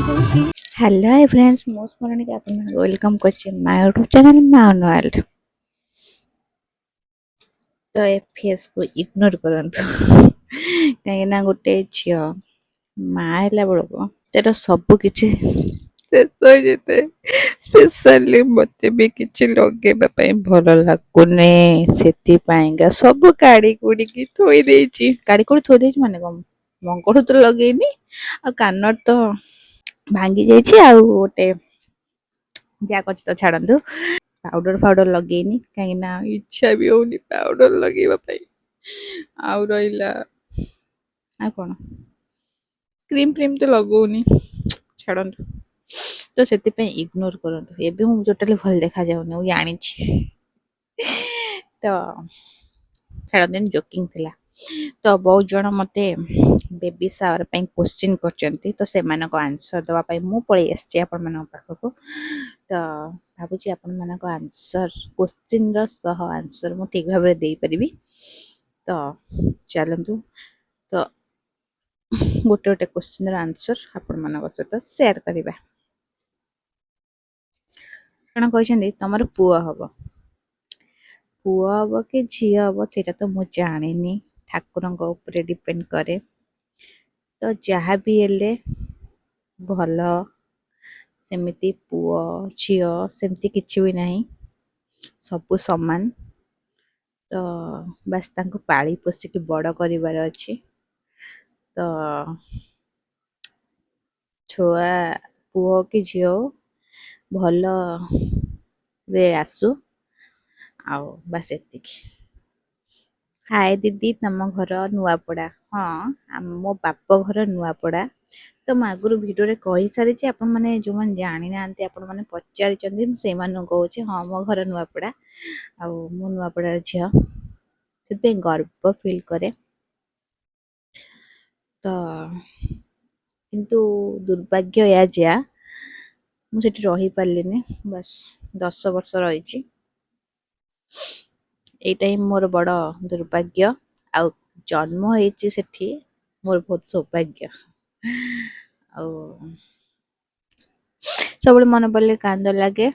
Hello friends मो स्मरण के आप वेलकम कर माय यूट्यूब चैनल माउन वर्ल्ड। तो ए फेस को इग्नोर करंतु कहीं गोटे झील माँ है बेलू तेरा सब किसी स्पेशली मत भी किसी लगे भल लगुनि से सब काढ़ी कुड़ी थोई काढ़ी कुड़ी थोई माने कम मंगल तो लगेनी आ कान तो भांगी जाइए आ गोटे ଯାହା କରୁଛି ତ ଛାଡ଼ନ୍ତୁ। ପାଉଡର ଫାଉଡର ଲଗେଇନି କାହିଁକି ନା ଇଚ୍ଛା ବି ହଉନି ପାଉଡର ଲଗେଇବା ପାଇଁ। ଆଉ ରହିଲା ଆଉ କଣ କ୍ରିମ୍ ଫ୍ରିମ୍ ତ ଲଗଉନି ଛାଡ଼ନ୍ତୁ। ତ ସେଥିପାଇଁ ଇଗ୍ନୋର କରନ୍ତୁ। ଏବେ ମୁଁ ଟୋଟାଲି ଭଲ ଦେଖାଯାଉନି ମୁଁ ଜାଣିଛି। ତ ଛାଡ଼ନ୍ତୁ ଜୋକିଂ ଥିଲା। ତ ବହୁତ ଜଣ ମତେ ବେବି ସାୱାର ପାଇଁ କ୍ୱେଶ୍ଚିନ୍ କରିଛନ୍ତି ତ ସେମାନଙ୍କ ଆନ୍ସର ଦେବା ପାଇଁ ମୁଁ ପଳେଇ ଆସିଛି ଆପଣମାନଙ୍କ ପାଖକୁ। ତ ଭାବୁଛି ଆପଣମାନଙ୍କ ଆନ୍ସର କ୍ୱେଶ୍ଚିନ୍ର ସହ ଆନ୍ସର ମୁଁ ଠିକ୍ ଭାବରେ ଦେଇପାରିବି। ତ ଚାଲନ୍ତୁ ତ ଗୋଟେ ଗୋଟେ କ୍ୱେଶ୍ଚିନ୍ର ଆନ୍ସର ଆପଣମାନଙ୍କ ସହିତ ସେୟାର କରିବା। ଆପଣ କହିଛନ୍ତି ତମର ପୁଅ ହବ। ପୁଅ ହବ କି ଝିଅ ହବ ସେଇଟା ତ ମୁଁ ଜାଣିନି, ଠାକୁରଙ୍କ ଉପରେ ଡିପେଣ୍ଡ କରେ। ତ ଯାହା ବି ହେଲେ ଭଲ, ସେମିତି ପୁଅ ଝିଅ ସେମିତି କିଛି ବି ନାହିଁ, ସବୁ ସମାନ। ତ ବାସ୍ ତାଙ୍କୁ ପାଳି ପୋଷିକି ବଡ଼ କରିବାର ଅଛି। ତ ଛୁଆ ପୁଅ କି ଝିଅ ଭଲରେ ଆସୁ, ଆଉ ବାସ୍ ଏତିକି। ହାଏ ଦିଦି, ତମ ଘର ନୂଆପଡ଼ା? ହଁ, ମୋ ବାପ ଘର ନୂଆପଡ଼ା। ତ ମୁଁ ଆଗରୁ ଭିଡ଼ିଓରେ କହିସାରିଛି, ଆପଣମାନେ ଯେଉଁମାନେ ଜାଣିନାହାନ୍ତି ଆପଣମାନେ ପଚାରିଛନ୍ତି, ମୁଁ ସେଇମାନଙ୍କୁ କହୁଛି ହଁ ମୋ ଘର ନୂଆପଡ଼ା ଆଉ ମୁଁ ନୂଆପଡ଼ାର ଝିଅ, ସେଥିପାଇଁ ଗର୍ବ ଫିଲ୍ କରେ। ତ କିନ୍ତୁ ଦୁର୍ଭାଗ୍ୟ ଏହା ଯା ମୁଁ ସେଠି ରହିପାରିଲିନି, ବାସ୍ 10 ବର୍ଷ ରହିଛି। ଏଇଟା ହିଁ ମୋର ବଡ଼ ଦୁର୍ଭାଗ୍ୟ। ଆଉ ଜନ୍ମ ହେଇଛି ସେଠି ମୋର ବହୁତ ସୌଭାଗ୍ୟ। ଆଉ ସବୁବେଳେ ମନେ ପଡ଼ିଲେ କାନ୍ଦ ଲାଗେ।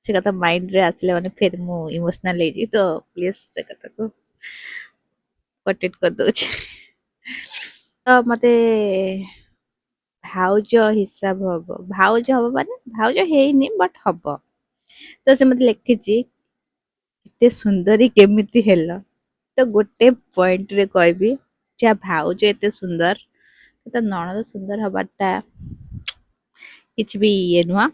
ସେ କଥା ମାଇଣ୍ଡରେ ଆସିଲେ ମାନେ ଫେର ମୁଁ ଇମୋସନାଲ ହେଇଯିବି, ତ ପ୍ଲିଜ ସେ କଥାକୁ କଟେଟ୍ କରିଦଉଛି। ତ ମତେ ଭାଉଜ ହିସାବ ହବ, ଭାଉଜ ହବ ମାନେ ଭାଉଜ ହେଇନି ବଟ୍ ହବ। ତ ସେ ମତେ ଲେଖିଛି ଏତେ ସୁନ୍ଦରୀ କେମିତି ହେଲ? ତ ଗୋଟେ ପଏଣ୍ଟରେ କହିବି, ଯାହା ଭାଉଜ ଏତେ ସୁନ୍ଦର ତ ନଣନ୍ଦ ସୁନ୍ଦର ହବାଟା କିଛି ବି ଇଏ ନୁହଁ।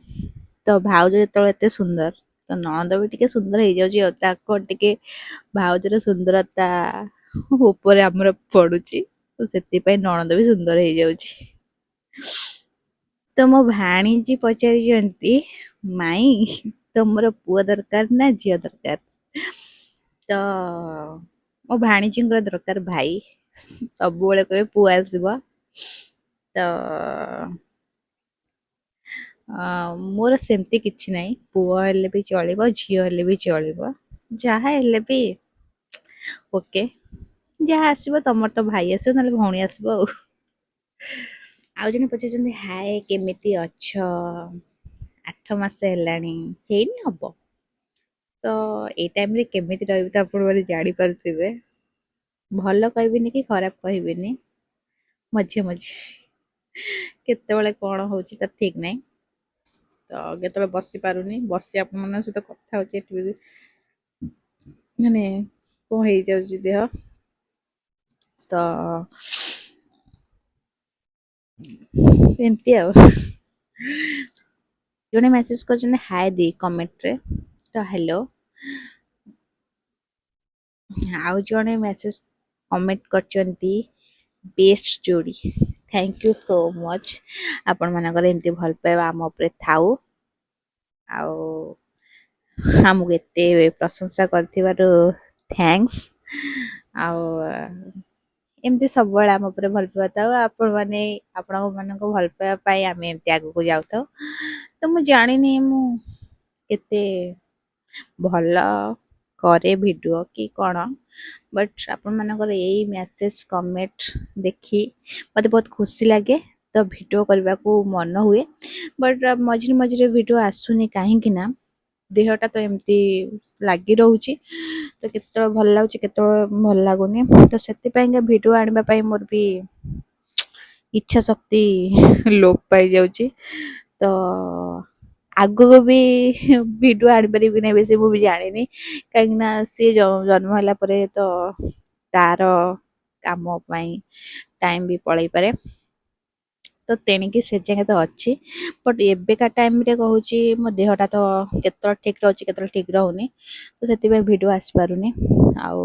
ତ ଭାଉଜ ଯେତେବେଳେ ଏତେ ସୁନ୍ଦର ତ ନଣନ୍ଦ ବି ଟିକେ ସୁନ୍ଦର ହେଇଯାଉଛି, ଆଉ ତାକୁ ଟିକେ ଭାଉଜର ସୁନ୍ଦରତା ଉପରେ ଆମର ପଡୁଛି, ତ ସେଥିପାଇଁ ନଣନ୍ଦ ବି ସୁନ୍ଦର ହେଇଯାଉଛି। ତ ମୋ ଭାଣିଜୀ ପଚାରିଛନ୍ତି, ମାଇଁ ତମର ପୁଅ ଦରକାର ନା ଝିଅ ଦରକାର? ତ ମୋ ଭାଣିଜୀଙ୍କର ଦରକାର ଭାଇ, ସବୁବେଳେ କହିବେ ପୁଅ ଆସିବ। ତ ମୋର ସେମିତି କିଛି ନାହିଁ, ପୁଅ ହେଲେ ବି ଚଳିବ ଝିଅ ହେଲେ ବି ଚଳିବ, ଯାହା ହେଲେ ବି ଓକେ। ଯାହା ଆସିବ, ତମର ତ ଭାଇ ଆସିବ ନହେଲେ ଭଉଣୀ ଆସିବ ଆଉ। ଆଉ ଜଣେ ପଚାରିଛନ୍ତି, ହାଏ କେମିତି ଅଛ? 8 ମାସ ହେଲାଣି, ହେଇନି ହବ। ତ ଏଇ ଟାଇମରେ କେମିତି ରହିବି ତ ଆପଣ ମାନେ ଜାଣିପାରୁଥିବେ। ଭଲ କହିବିନି କି ଖରାପ କହିବିନି, ମଝି ମଝି। କେତେବେଳେ କଣ ହଉଛି ତ ଠିକ ନାହିଁ। ତ କେତେବେଳେ ବସି ପାରୁନି, ବସି ଆପଣମାନଙ୍କ ସହିତ କଥା ହଉଛି, ଏଠି ବି ମାନେ କଣ ହେଇଯାଉଛି ଦେହ। ତ ଏମିତି ଆଉ। ଜଣେ ମେସେଜ କରିଛନ୍ତି ହାଏ ଦି କମେଣ୍ଟରେ, ତ ହ୍ୟାଲୋ। ଆଉ ଜଣେ ମେସେଜ କମେଣ୍ଟ କରିଛନ୍ତି ବେଷ୍ଟ ଯୋଡ଼ି, ଥ୍ୟାଙ୍କ ୟୁ ସୋ ମଚ୍। ଆପଣମାନଙ୍କର ଏମିତି ଭଲ ପାଇବା ଆମ ଉପରେ ଥାଉ, ଆଉ ଆମକୁ ଏତେ ପ୍ରଶଂସା କରିଥିବାରୁ ଥ୍ୟାଙ୍କସ୍। ଆଉ ଏମିତି ସବୁବେଳେ ଆମ ଉପରେ ଭଲ ପାଇବା ଥାଉ। ଆପଣମାନେ ଆପଣଙ୍କ ମାନଙ୍କୁ ଭଲ ପାଇବା ପାଇଁ ଆମେ ଏମିତି ଆଗକୁ ଯାଉଥାଉ। ତ ମୁଁ ଜାଣିନି ମୁଁ କେତେ ଭଲ କରେ ଭିଡ଼ିଓ କି କ'ଣ, ବଟ୍ ଆପଣମାନଙ୍କର ଏଇ ମେସେଜ୍ କମେଣ୍ଟ ଦେଖି ମୋତେ ବହୁତ ଖୁସି ଲାଗେ। ତ ଭିଡ଼ିଓ କରିବାକୁ ମନ ହୁଏ, ବଟ୍ ମଝିରେ ମଝିରେ ଭିଡ଼ିଓ ଆସୁନି କାହିଁକି ନା ଦେହଟା ତ ଏମିତି ଲାଗି ରହୁଛି। ତ କେତେବେଳେ ଭଲ ଲାଗୁଛି କେତେବେଳେ ଭଲ ଲାଗୁନି, ତ ସେଥିପାଇଁକା ଭିଡ଼ିଓ ଆଣିବା ପାଇଁ ମୋର ବି ଇଚ୍ଛା ଶକ୍ତି ଲୋପ ପାଇଯାଉଛି। ତ ଆଗକୁ ବି ଭିଡ଼ିଓ ଆଣିପାରିବି ନାହିଁ ବେଶୀ, ମୁଁ ବି ଜାଣିନି, କାହିଁକିନା ସିଏ ଜନ୍ମ ହେଲା ପରେ ତ ତାର କାମ ପାଇଁ ଟାଇମ୍ ବି ପଳେଇ ପାରେ। ତ ତେଣିକି ସେ ଯାଏଁ ତ ଅଛି, ବଟ୍ ଏବେକା ଟାଇମ୍ରେ କହୁଛି ମୋ ଦେହଟା ତ କେତେବେଳେ ଠିକ୍ ରହୁଛି କେତେବେଳେ ଠିକ୍ ରହୁନି, ତ ସେଥିପାଇଁ ଭିଡ଼ିଓ ଆସିପାରୁନି। ଆଉ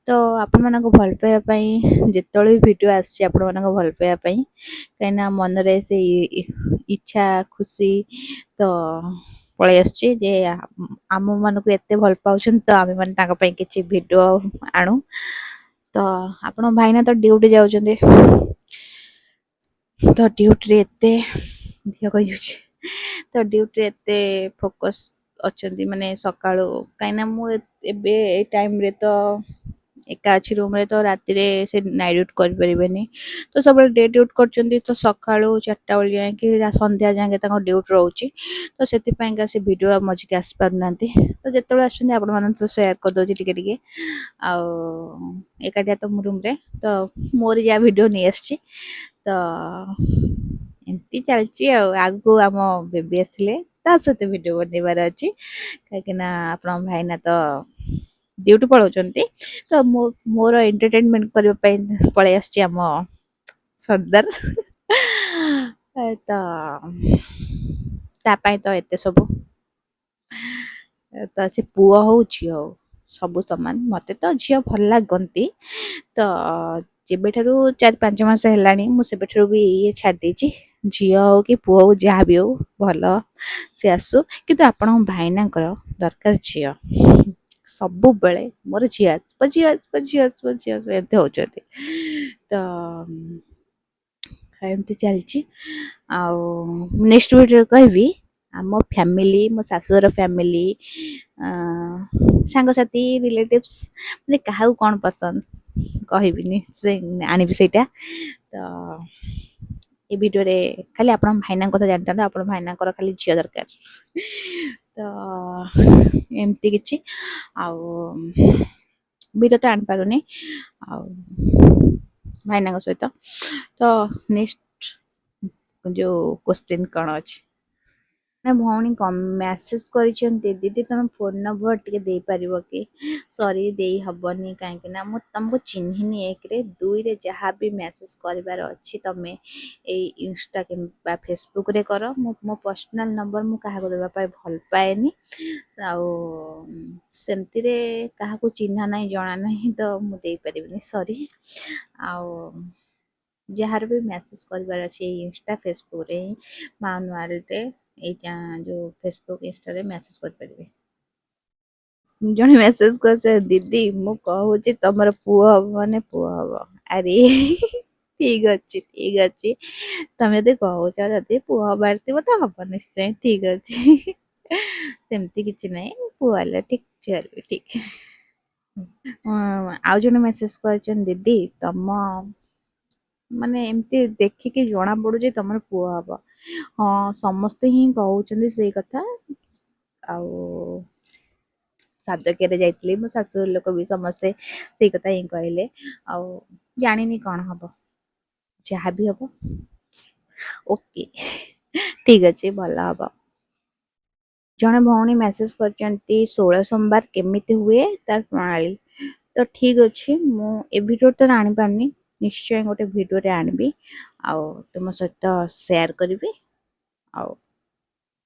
ତ ଆପଣମାନଙ୍କୁ ଭଲ ପାଇବା ପାଇଁ ଯେତେବେଳେ ବି ଭିଡ଼ିଓ ଆସୁଛି ଆପଣମାନଙ୍କୁ ଭଲ ପାଇବା ପାଇଁ, କାହିଁକିନା ମନରେ ସେଇ ଇଚ୍ଛା ଖୁସି ତ ପଳେଇ ଆସୁଛି ଯେ ଆମମାନଙ୍କୁ ଏତେ ଭଲ ପାଉଛନ୍ତି ତ ଆମେମାନେ ତାଙ୍କ ପାଇଁ କିଛି ଭିଡ଼ିଓ ଆଣୁ। ତ ଆପଣ ଭାଇନା ତ ଡ୍ୟୁଟି ଯାଉଛନ୍ତି, ତ ଡ୍ୟୁଟିରେ ଏତେ ଝିଅ କହିଯାଉଛି, ତ ଡ୍ୟୁଟିରେ ଏତେ ଫୋକସ୍ ଅଛନ୍ତି ମାନେ ସକାଳୁ, କାହିଁକିନା ମୁଁ ଏବେ ଏଇ ଟାଇମ୍ରେ ତ ଏକା ଅଛି ରୁମ୍ରେ, ତ ରାତିରେ ସେ ନାଇଟ୍ ଡ୍ୟୁଟି କରିପାରିବେନି, ତ ସବୁବେଳେ ଡେ ଡ୍ୟୁଟି କରୁଛନ୍ତି। ତ ସକାଳୁ 4ଟା ବେଳେ ଯାଇକି ସନ୍ଧ୍ୟା ଯାଏଁ ତାଙ୍କ ଡ୍ୟୁଟି ରହୁଛି, ତ ସେଥିପାଇଁକା ସେ ଭିଡ଼ିଓ ମଝିକି ଆସିପାରୁନାହାନ୍ତି। ତ ଯେତେବେଳେ ଆସୁଛନ୍ତି ଆପଣମାନଙ୍କ ସହ ସେୟାର କରିଦେଉଛି ଟିକେ ଟିକେ। ଆଉ ଏକାଠିଆ ତ ମୁଁ ରୁମ୍ରେ, ତ ମୋର ଯାହା ଭିଡ଼ିଓ ନେଇ ଆସିଛି, ତ ଏମିତି ଚାଲିଛି। ଆଉ ଆଗକୁ ଆମ ବେବି ଆସିଲେ ତା ସହିତ ଭିଡ଼ିଓ ବନେଇବାର ଅଛି, କାହିଁକିନା ଆପଣଙ୍କ ଭାଇନା ତ ଡ୍ୟୁଟି ପଳାଉଛନ୍ତି, ତ ମୋର ଏଣ୍ଟରଟେନମେଣ୍ଟ କରିବା ପାଇଁ ପଳେଇ ଆସିଛି ଆମ ସର୍ଦ୍ଦାର। ତ ତା ପାଇଁ ତ ଏତେ ସବୁ, ତ ସେ ପୁଅ ହଉ ଝିଅ ହଉ ସବୁ ସମାନ। ମୋତେ ତ ଝିଅ ଭଲ ଲାଗନ୍ତି, ତ ଯେବେଠାରୁ 4-5 ମାସ ହେଲାଣି ମୁଁ ସେବେଠାରୁ ବି ଇଏ ଛାଡ଼ି ଦେଇଛି, ଝିଅ ହଉ କି ପୁଅ ହଉ ଯାହା ବି ହଉ ଭଲ ସେ ଆସୁ, କିନ୍ତୁ ଆପଣଙ୍କ ଭାଇନାଙ୍କର ଦରକାର ଝିଅ। ସବୁବେଳେ ମୋର ଝିଅ ଆସିବ ଝିଅ ଆସିବ ଝିଅ ଆସିବ ଝିଅ ଆସିବ ଏମିତି ହେଉଛନ୍ତି। ତ ଏମିତି ଚାଲିଛି। ଆଉ ନେକ୍ସଟ ଭିଡ଼ିଓରେ କହିବି ଆମ ଫ୍ୟାମିଲି, ମୋ ଶାଶୁଘର ଫ୍ୟାମିଲି, ସାଙ୍ଗସାଥି, ରିଲେଟିଭ୍ସ, ମାନେ କାହାକୁ କ'ଣ ପସନ୍ଦ କହିବିନି, ସେ ଆଣିବି ସେଇଟା। ତ ଏ ଭିଡ଼ିଓରେ ଖାଲି ଆପଣ ଭାଇନାଙ୍କ କଥା ଜାଣିଥାନ୍ତୁ, ଆପଣ ଭାଇନାଙ୍କର ଖାଲି ଝିଅ ଦରକାର। ତ ଏମିତି କିଛି, ଆଉ ଭିଡ଼ିଓ ତ ଆଣିପାରୁନି ଆଉ ଭାଇନାଙ୍କ ସହିତ। ତ ନେକ୍ସଟ ଯୋଉ କୋଶ୍ଚିନ୍ କ'ଣ ଅଛି ନା ଭଉଣୀ ମେସେଜ କରିଛନ୍ତି, ଦିଦି ତମେ ଫୋନ୍ ନମ୍ବର ଟିକେ ଦେଇପାରିବ କି? ସରି ଦେଇ ହବନି, କାହିଁକି ନା ମୁଁ ତମକୁ ଚିହ୍ନିନି 1ରେ, 2ରେ ଯାହା ବି ମେସେଜ କରିବାର ଅଛି ତମେ ଏଇ ଇନଷ୍ଟା କିମ୍ବା ଫେସବୁକରେ କର। ମୋ ପର୍ସନାଲ ନମ୍ବର ମୁଁ କାହାକୁ ଦେବା ପାଇଁ ଭଲ ପାଏନି, ଆଉ ସେମିତିରେ କାହାକୁ ଚିହ୍ନା ନାହିଁ ଜଣା ନାହିଁ, ତ ମୁଁ ଦେଇପାରିବିନି, ସରି। ଆଉ ଯାହାର ବି ମେସେଜ କରିବାର ଅଛି ଏଇ ଇନଷ୍ଟା ଫେସବୁକରେ ହିଁ ମାନୁଆଲରେ, ଏଇ ଯୋଉ ଫେସବୁକ୍ ଇନଷ୍ଟାରେ ମେସେଜ କରିପାରିବେ। ଜଣେ ମେସେଜ କରୁଛ, ଦିଦି ମୁଁ କହୁଛି ତମର ପୁଅ ହବ ମାନେ ପୁଅ ହବ। ଆରେ ଠିକ ଅଛି ଠିକ ଅଛି, ତମେ ଯଦି କହୁଛ, ଯଦି ପୁଅ ହବାର ଥିବ ତ ହବ ନିଶ୍ଚୟ, ଠିକ ଅଛି। ସେମିତି କିଛି ନାହିଁ, ପୁଅ ହେଲେ ଠିକ ଝିଅ ହେଲେ ବି ଠିକ। ଆଉ ଜଣେ ମେସେଜ କରିଛନ୍ତି, ଦିଦି ତମ ମାନେ ଏମିତି ଦେଖିକି ଜଣା ପଡୁଛି ତମର ପୁଅ ହବ। ହଁ ସମସ୍ତେ ହିଁ କହୁଛନ୍ତି ସେଇ କଥା। ଆଉ ସାଧକ୍ୟରେ ଯାଇଥିଲି, ମୋ ଶାଶୁଘର ଲୋକ ବି ସମସ୍ତେ ସେଇ କଥା ହିଁ କହିଲେ। ଆଉ ଜାଣିନି କ'ଣ ହବ, ଯାହା ବି ହବ ଓକେ ଠିକ ଅଛି, ଭଲ ହବ। ଜଣେ ଭଉଣୀ ମେସେଜ କରିଛନ୍ତି, 16 ସୋମବାର କେମିତି ହୁଏ ତାର ପ୍ରଣାଳୀ। ତ ଠିକ ଅଛି, ମୁଁ ଏ ଭିଡ଼ିଓ ତ ଆଣିପାରୁନି, ନିଶ୍ଚୟ ଗୋଟେ ଭିଡ଼ିଓରେ ଆଣିବି ଆଉ ତୁମ ସହିତ ସେୟାର କରିବି। ଆଉ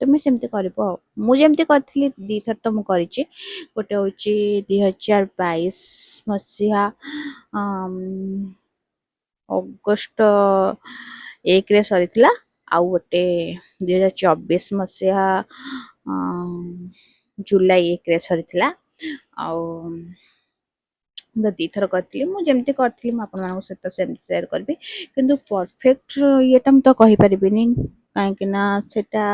ତୁମେ ସେମିତି କରିବ। ଆଉ ମୁଁ ଯେମିତି କରିଥିଲି 2ଥର ତ ମୁଁ କରିଛି। ଗୋଟେ ହେଉଛି 2022 ମସିହା ଅଗଷ୍ଟ 1ରେ ସରିଥିଲା, ଆଉ ଗୋଟେ 2024 ମସିହା ଜୁଲାଇ 1ରେ ସରିଥିଲା। ଆଉ ମୁଁ 2ଥର କରିଥିଲି, ମୁଁ ଯେମିତି କରିଥିଲି ମୁଁ ଆପଣମାନଙ୍କ ସହିତ ସେମିତି ସେୟାର କରିବି, କିନ୍ତୁ ପରଫେକ୍ଟ ଇଏଟା ମୁଁ ତ କହିପାରିବିନି, କାହିଁକି ନା ସେଟା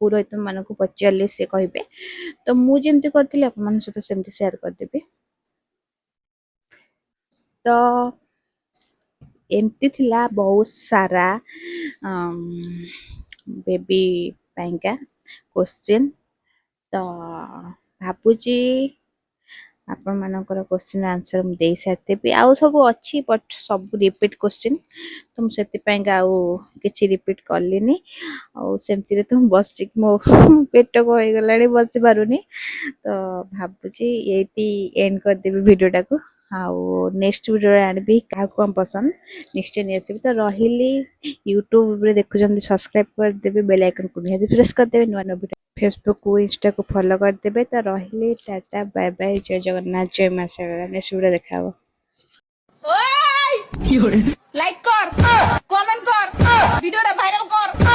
पुरोहित मानक पचारे से कहे तो मुझे करती आप सहित सेमती सेयार करदेवी तो एमती थिला बहुत सारा बेबी पाइंका क्वेश्चन तो भाବୁची आपण मानकर क्वेश्चन आंसर मु दे सारतेबी आउ सब अच्छी बट सब रिपीट क्वेश्चन तो मुझे किसी रिपीट कलिनी आमती तो बस मो पेट को हो गला बस पारुनी तो भाବୁची ये एंड करदेवी वीडियो टाको आउ नेक्स्ट वीडियो आनबी क्या कौन पसंद निश्चय नहीं आसबि तो रही यूट्यूब रे देखुं सब्सक्राइब करदेवे बेल आइकन को निहाती प्रेस करदेवे नुआ नुआ वीडियो फेसबुक को इंस्टा को फॉलो करदेवे तो रही टाटा बाय बाय जय जगन्नाथ जय मां शारदा नेक्स्ट वीडियो देखा लाइक कर कमेंट कर वीडियो भाइरल कर